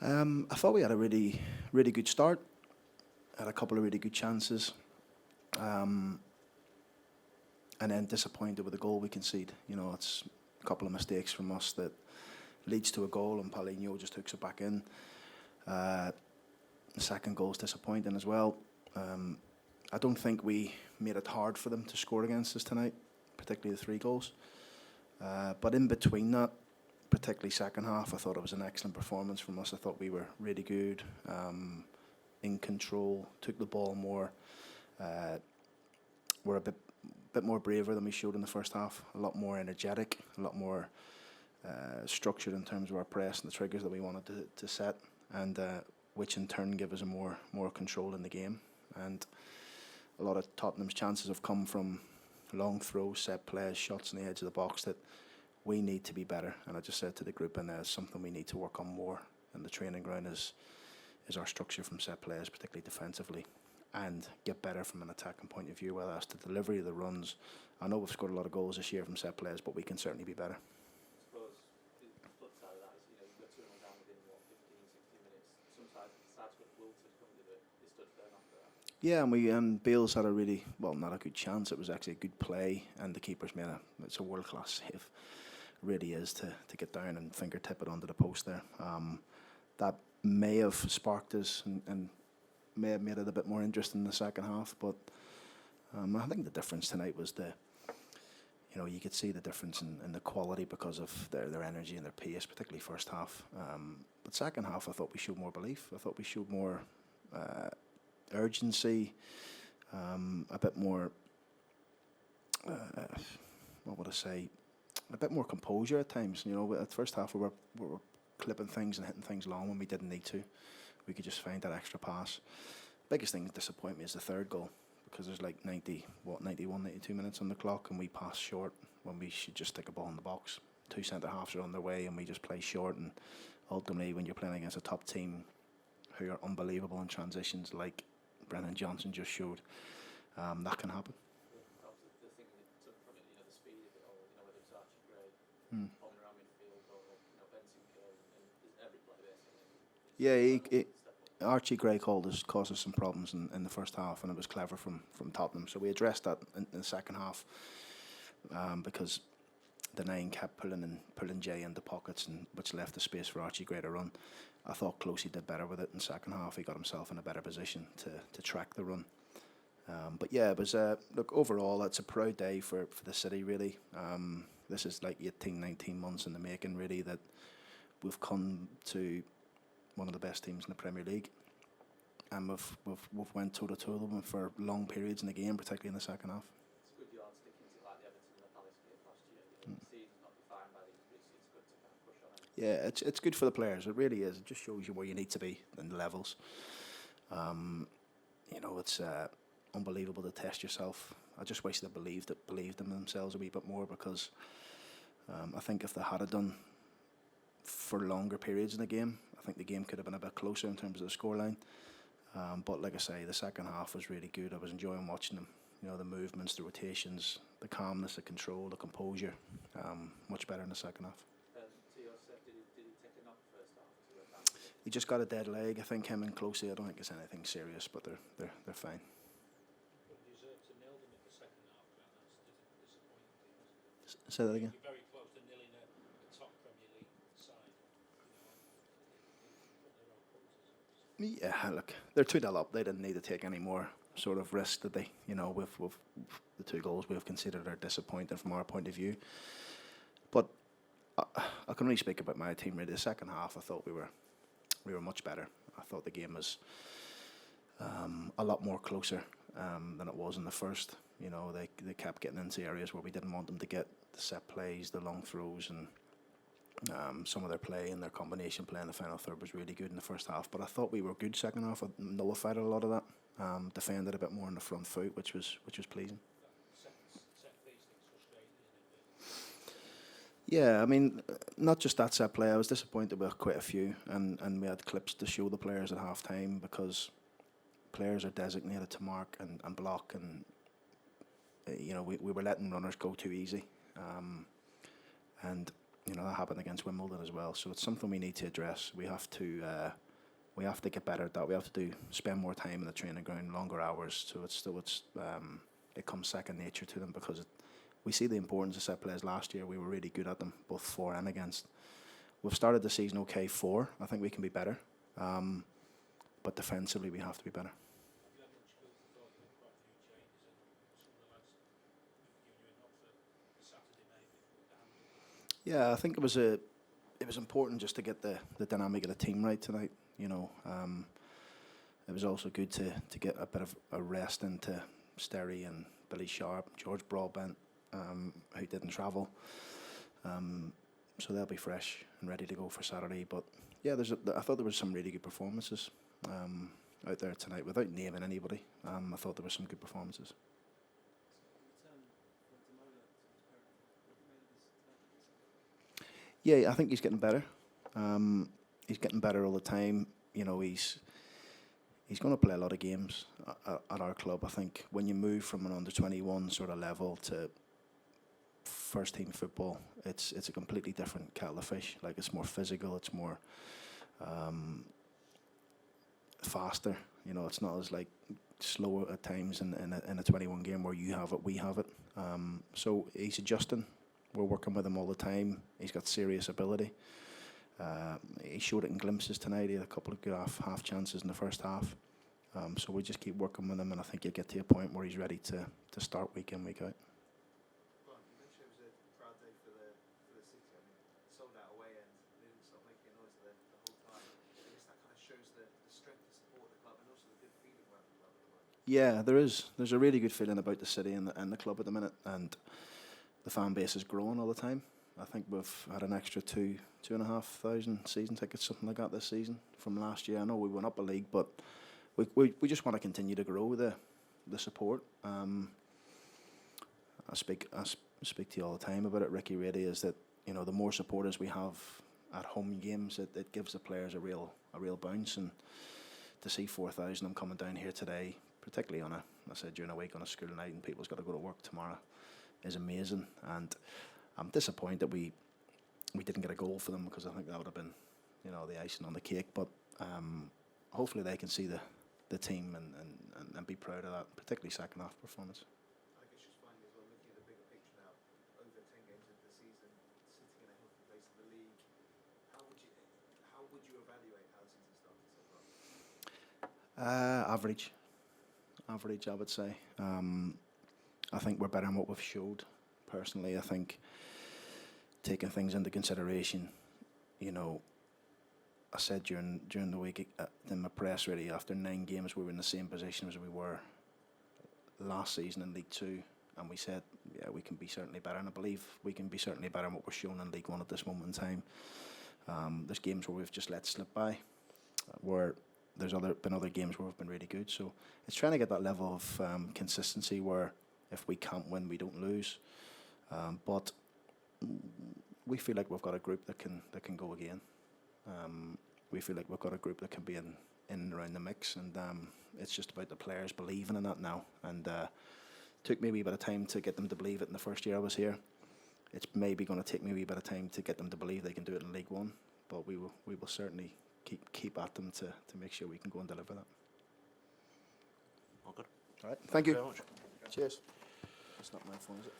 I thought we had a really, really good start. Had a couple of really good chances, um, and then disappointed with the goal we concede. It's a couple of mistakes from us that leads to a goal, and Paulinho just hooks it back in. Uh, the second goal is disappointing as well. I don't think we made it hard for them to score against us tonight, particularly the three goals. But in between that, particularly second half, I thought it was an excellent performance from us. I thought we were really good, in control, took the ball more. Were a bit more braver than we showed in the first half. A lot more energetic, a lot more structured in terms of our press and the triggers that we wanted to set, and which in turn give us a more control in the game. And a lot of Tottenham's chances have come from long throws, set plays, shots in the edge of the box that we need to be better. And I just said to the group, and it's something we need to work on more in the training ground is our structure from set plays, particularly defensively, and get better from an attacking point of view, whether that's the delivery of the runs. I know we've scored a lot of goals this year from set plays, but we can certainly be better. I suppose the flip side of that is, you got 2-0 down within 15, 16 minutes. Sometimes sides got wilted, couldn't they? They stood firm after that. Yeah, and Bale's had a really, well, not a good chance. It was actually a good play, and the keeper's made it's a world-class save. It really is to get down and fingertip it onto the post there. That may have sparked us and may have made it a bit more interesting in the second half, but I think the difference tonight was you could see the difference in the quality because of their energy and their pace, particularly first half. But second half, I thought we showed more belief. I thought we showed more urgency, a bit more, what would I say, a bit more composure at times. At first half we were clipping things and hitting things long when we didn't need to. We could just find that extra pass. Biggest thing that disappointed me is the third goal, because there's like 91, 92 minutes on the clock, and we pass short when we should just stick a ball in the box. Two centre-halves are on their way, and we just play short. And ultimately, when you're playing against a top team who are unbelievable in transitions, like Brennan Johnson just showed, that can happen. That was the thing that took from it, the speed of it all, whether it's Archie Gray, bombing around midfield, or, Benson Kerr, and every player basically. Yeah, Archie Gray caused us some problems in the first half, and it was clever from Tottenham. So we addressed that in the second half, because the nine kept pulling Jay into pockets, and which left the space for Archie Gray to run. I thought Closey did better with it in the second half. He got himself in a better position to track the run. But yeah, it was look, overall it's a proud day for the city, really. This is like 18, 19 months in the making, really, that we've come to one of the best teams in the Premier League, and we've went toe to toe with them for long periods in the game, particularly in the second half. It's good you aren't sticking to like the Everton and the Palace game last year. The season's not defined by these, but it's good to kind of push on it. Yeah, it's good for the players. It really is. It just shows you where you need to be in the levels. It's unbelievable to test yourself. I just wish they believed in themselves a wee bit more, because I think if they had done for longer periods in the game, I think the game could have been a bit closer in terms of the scoreline. But like I say, the second half was really good. I was enjoying watching them. The movements, the rotations, the calmness, the control, the composure. Much better in the second half. Theo said, did he take a knock first half? He just got a dead leg. I think him and Closey. I don't think it's anything serious, but they're fine. Deserved to nail them in the second half. That's disappointing. Say that again. You're very close to nailing a top Premier League side. Yeah, look, they're 2-0 up. They didn't need to take any more sort of risk, did they? With the two goals we've considered are disappointing from our point of view. But I can only speak about my team, really. The second half, I thought we were much better. I thought the game was a lot more closer than it was in the first. They kept getting into areas where we didn't want them to get, the set plays, the long throws, and some of their play and their combination play in the final third was really good in the first half. But I thought we were good second half. I nullified a lot of that. Defended a bit more on the front foot, which was pleasing. Yeah, I mean, not just that set play. I was disappointed with quite a few, and we had clips to show the players at half time, because players are designated to mark and block, and we were letting runners go too easy, and that happened against Wimbledon as well. So it's something we need to address. We have to get better at that. We have to spend more time in the training ground, longer hours. So it comes second nature to them, because we see the importance of set plays. Last year we were really good at them, both for and against. We've started the season okay for. I think we can be better, but defensively we have to be better. Have you had much food for thought? You had quite a few changes, and some of the lads giving you a knock for Saturday night with the handle. Yeah, I think it was important just to get the dynamic of the team right tonight. It was also good to get a bit of a rest into Sterry and Billy Sharp, George Broadbent, who didn't travel. So they'll be fresh and ready to go for Saturday. But yeah, I thought there was some really good performances out there tonight. Without naming anybody, I thought there were some good performances. Yeah, I think he's getting better. He's getting better all the time. He's going to play a lot of games at our club. I think when you move from an under-21 sort of level to first team football, it's a completely different kettle of fish. Like, it's more physical, it's more faster. It's not as like slow at times in a 21 game where you have it, we have it. So he's adjusting. We're working with him all the time. He's got serious ability. He showed it in glimpses tonight. He had a couple of good half chances in the first half. So we just keep working with him, and I think he'll get to a point where he's ready to start week in, week out. Well, you mentioned it was a proud day for the city. I mean, sold out away end. They didn't stop making noise the whole time. I guess that kind of shows the strength and support of the club, and also the good feeling around the club at the moment. Yeah, there is. There's a really good feeling about the city and the club at the minute, and the fan base is growing all the time. I think we've had an extra 2,500 season tickets, something like that, this season from last year. I know we went up a league, but we just want to continue to grow the support. I speak to you all the time about it, Ricky. Really, is that the more supporters we have at home games, it gives the players a real bounce. And to see 4,000 of them coming down here today, particularly during a week on a school night, and people's got to go to work tomorrow, is amazing. And I'm disappointed that we didn't get a goal for them, because I think that would have been the icing on the cake. But hopefully they can see the team and be proud of that, particularly second half performance. I guess just finally as well, looking at the bigger picture now, over 10 games into the season, sitting in a healthy place in the league, how would you evaluate how the season started so far? Average, I would say. I think we're better than what we've showed. Personally, I think taking things into consideration, I said during the week in my press, really, after 9 games we were in the same position as we were last season in League 2, and we said, yeah, we can be certainly better, and I believe we can be certainly better than what we're showing in League 1 at this moment in time. There's games where we've just let slip by, where there's been other games where we've been really good. So it's trying to get that level of consistency where if we can't win, we don't lose. But we feel like we've got a group that can go again. We feel like we've got a group that can be in and around the mix, and it's just about the players believing in that now. And took me a wee bit of time to get them to believe it in the first year I was here. It's maybe going to take me a wee bit of time to get them to believe they can do it in League 1, but we will certainly keep at them to make sure we can go and deliver that. All good. All right, thank you. Very much. Cheers. It's not my phone, is it?